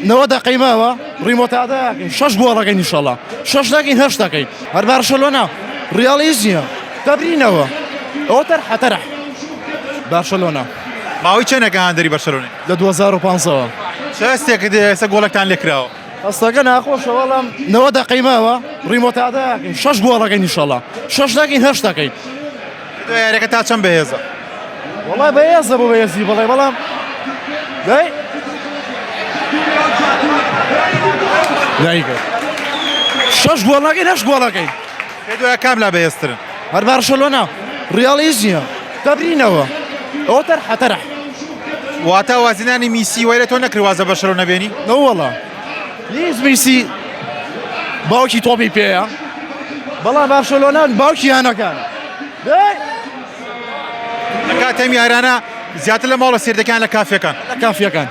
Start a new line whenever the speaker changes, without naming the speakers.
نەوە دەقەیماوە ڕیمۆتاداکەین 6 گۆڵەکەین ئینشەڵا 6 ناکەین 8 دەکەین هەر بارسەلۆنا ڕیاڵیز نییە دەبرینەوە ئەوە تەرحە بارسەلۆنا
ماوەی چەندێکە هاندەری بەرسەلۆنی
لە 2015ەوە
چه هەستێکت ئێستا گۆڵێکتان لێکراوە
ئەستەکە ناخۆشە وەڵام نەوە دەقەیماوە ڕیمۆتاداکەین 6 گۆڵەکەین ئینشەڵا 6 ناکەین 8 دەکەین
یاریەکە تا چەند بەهێزە
وەڵای بەهێزە بۆ بەهێزی بەڵێ بەڵام دای دایکە 6 گۆڵ ناکەین 8 گۆڵەکەین
پێ دوایە کام لا بەهێزترن
هەر بارسەلۆنا ڕیاڵیز نییە دەبرینەوە ئەوە تەرحە
واتە وازینانی میسی وایرە تۆ نەکرد وازە بەرسەلۆنە بێنی
نەوەڵا هیچ میسی باوکی تۆپی پێیە بەڵام بارسەلۆنا باوکی یانەکانە
لە کاتەمی هەرانە زیاتر لە ماڵە سێردەکان لە کافیەکان
لە کافیەکان